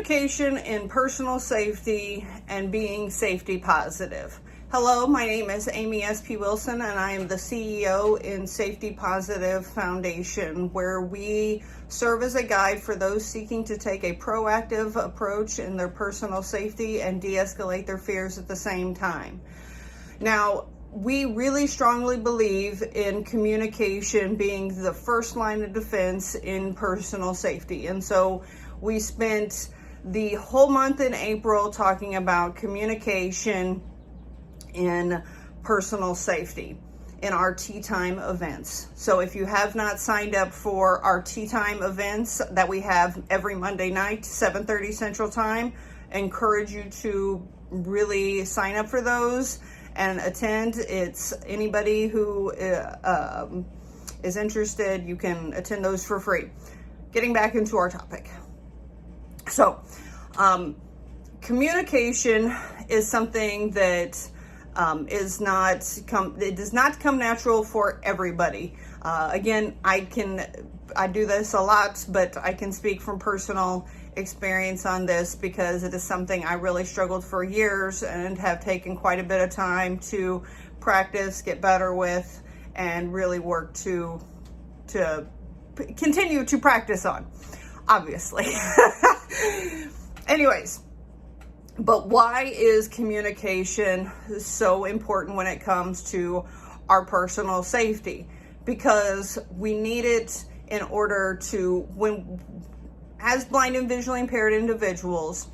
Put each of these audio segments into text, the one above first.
Communication in personal safety and being safety positive. Hello, my name is Amy S.P. Wilson, and I am the CEO in Safety Positive Foundation, where we serve as a guide for those seeking to take a proactive approach in their personal safety and de-escalate their fears at the same time. Now, we really strongly believe in communication being the first line of defense in personal safety. And so we spent the whole month in April talking about communication in personal safety in our Tea Time events. So if you have not signed up for our Tea Time events that we have every Monday night, 7:30 Central Time, I encourage you to really sign up for those and attend. It's anybody who is interested, you can attend those for free. Getting back into our topic. So, communication is something that it does not come natural for everybody. Again, I do this a lot, but I can speak from personal experience on this because it is something I really struggled for years and have taken quite a bit of time to practice, get better with, and really work to continue to practice on, obviously. Anyways, but why is communication so important when it comes to our personal safety? Because we need it in order to, as blind and visually impaired individuals,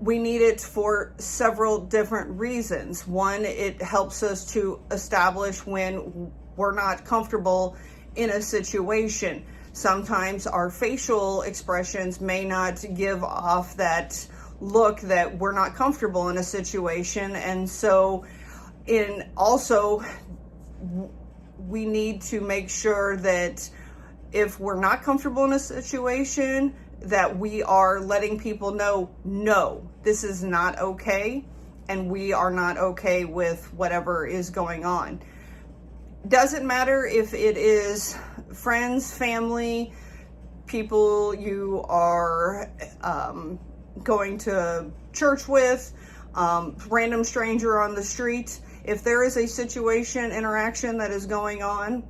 we need it for several different reasons. One, it helps us to establish when we're not comfortable in a situation. Sometimes our facial expressions may not give off that look that we're not comfortable in a situation. And so we need to make sure that if we're not comfortable in a situation, that we are letting people know, no, this is not okay, and we are not okay with whatever is going on. Doesn't matter if it is friends, family, people you are going to church with, random stranger on the street. If there is a situation, interaction that is going on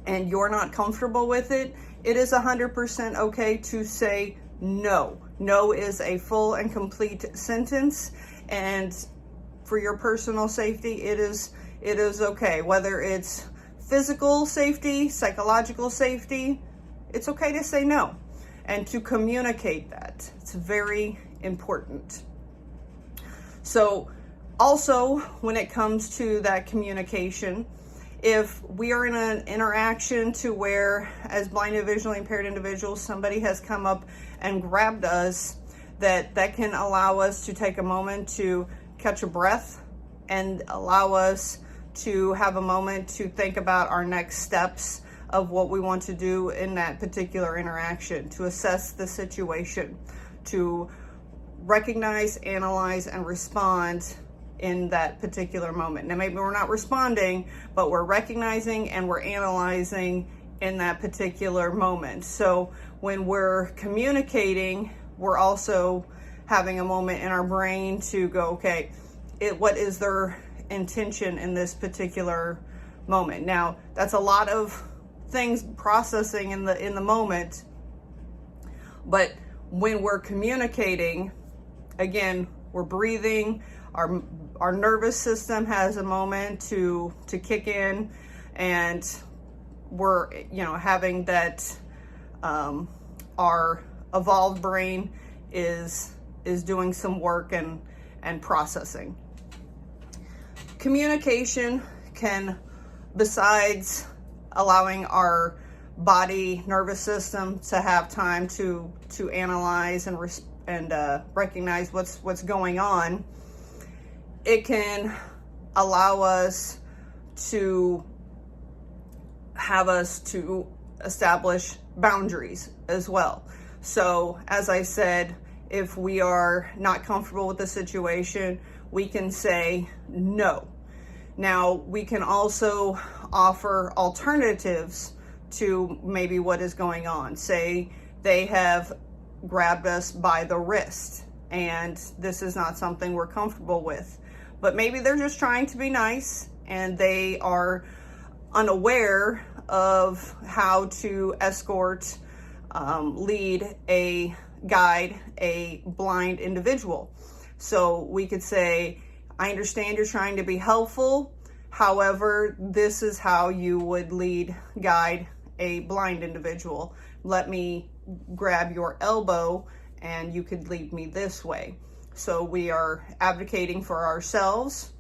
and you're not comfortable with it, it is 100% okay to say no. No is a full and complete sentence, and for your personal safety, it is okay. Whether it's physical safety, psychological safety, it's okay to say no and to communicate that. It's very important. So also, when it comes to that communication, if we are in an interaction to where, as blind and visually impaired individuals, somebody has come up and grabbed us, that can allow us to take a moment to catch a breath and allow us to have a moment to think about our next steps of what we want to do in that particular interaction, to assess the situation, to recognize, analyze, and respond in that particular moment. Now, maybe we're not responding, but we're recognizing and we're analyzing in that particular moment. So when we're communicating, we're also having a moment in our brain to go, okay, what is their intention in this particular moment? Now, that's a lot of things processing in the moment, but when we're communicating, again, we're breathing, our nervous system has a moment to kick in, and we're having that our evolved brain is doing some work and processing. Communication can, besides allowing our body nervous system to have time to analyze and recognize what's going on, it can allow us to establish boundaries as well. So as I said, if we are not comfortable with the situation, we can say no. Now, we can also offer alternatives to maybe what is going on. Say they have grabbed us by the wrist, and this is not something we're comfortable with. But maybe they're just trying to be nice and they are unaware of how to escort, lead, guide a blind individual. So we could say, I understand you're trying to be helpful. However, this is how you would lead, guide a blind individual. Let me grab your elbow and you could lead me this way. So we are advocating for ourselves,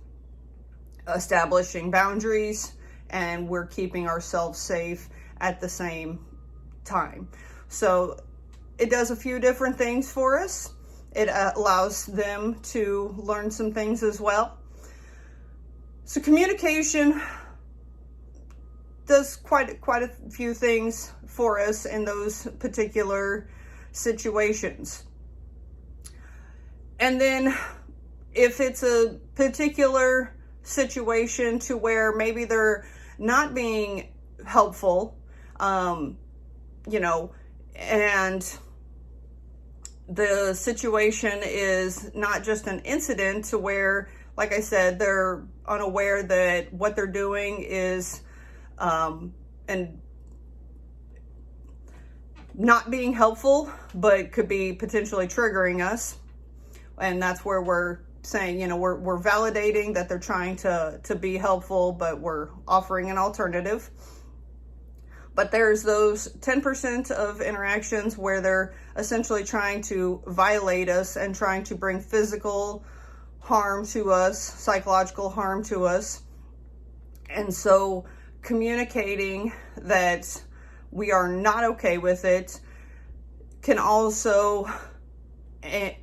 establishing boundaries, and we're keeping ourselves safe at the same time. So it does a few different things for us. It allows them to learn some things as well. So communication does quite a few things for us in those particular situations. And then if it's a particular situation to where maybe they're not being helpful, and the situation is not just an incident to where, like I said, they're unaware that what they're doing is and not being helpful, but could be potentially triggering us. And that's where we're saying, we're validating that they're trying to be helpful, but we're offering an alternative. But there's those 10% of interactions where they're essentially trying to violate us and trying to bring physical harm to us, psychological harm to us. And so communicating that we are not okay with it can also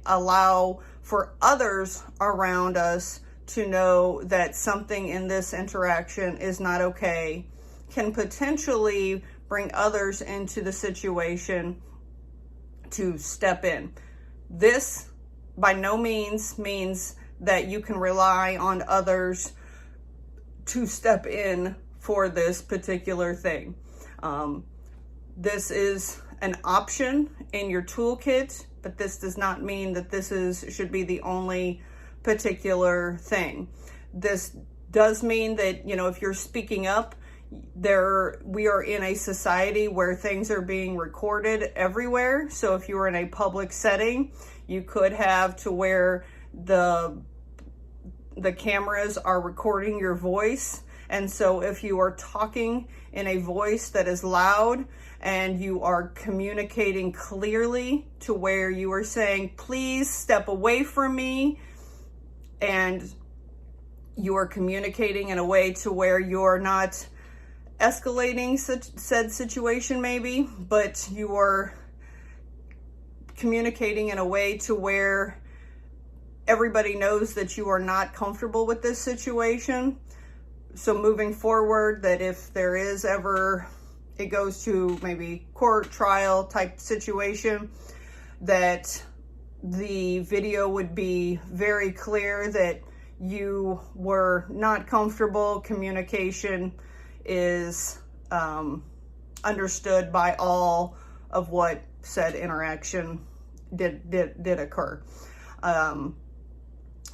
allow for others around us to know that something in this interaction is not okay, can potentially bring others into the situation to step in. This by no means means that you can rely on others to step in for this particular thing. This is an option in your toolkit, but this does not mean that should be the only particular thing. This does mean that, if you're speaking up, we are in a society where things are being recorded everywhere. So if you were in a public setting, you could have to where the cameras are recording your voice. And so if you are talking in a voice that is loud and you are communicating clearly to where you are saying, please step away from me, and you are communicating in a way to where you're not escalating said situation maybe, but you are communicating in a way to where everybody knows that you are not comfortable with this situation. So moving forward, that if there is ever, it goes to maybe court trial type situation, that the video would be very clear that you were not comfortable. Communication is understood by all of what said interaction did occur.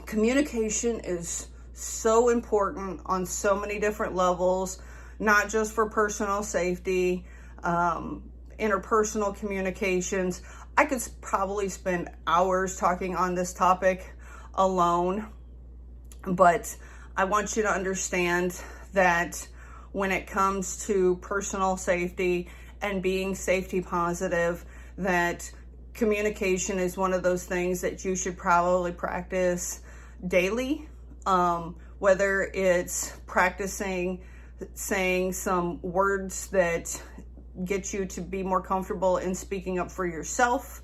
Communication is so important on so many different levels, not just for personal safety, interpersonal communications. I could probably spend hours talking on this topic alone, but I want you to understand that when it comes to personal safety and being safety positive, that communication is one of those things that you should probably practice daily. Whether it's practicing saying some words that get you to be more comfortable in speaking up for yourself.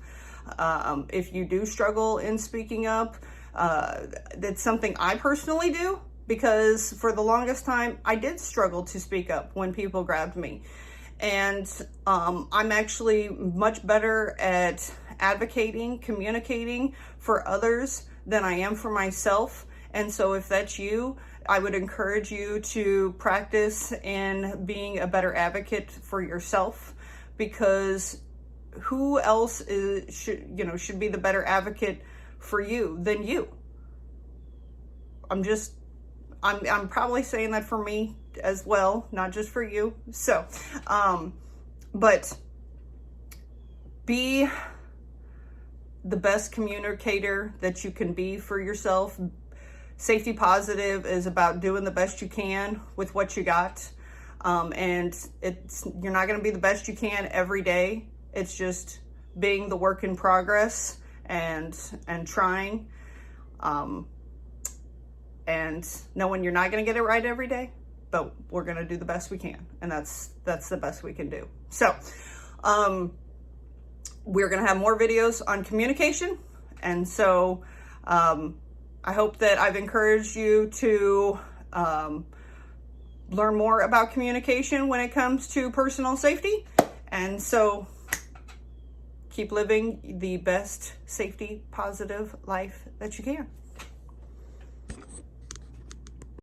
If you do struggle in speaking up, that's something I personally do, because for the longest time I did struggle to speak up when people grabbed me. And I'm actually much better at advocating, communicating for others than I am for myself. And so if that's you, I would encourage you to practice in being a better advocate for yourself, because who else should be the better advocate for you than you? I'm probably saying that for me as well, not just for you. So, but be the best communicator that you can be for yourself. Safety Positive is about doing the best you can with what you got. And you're not going to be the best you can every day. It's just being the work in progress and trying, and knowing you're not going to get it right every day, but we're going to do the best we can. And that's the best we can do. So, we're going to have more videos on communication. And so, I hope that I've encouraged you to, learn more about communication when it comes to personal safety. And so keep living the best safety positive life that you can.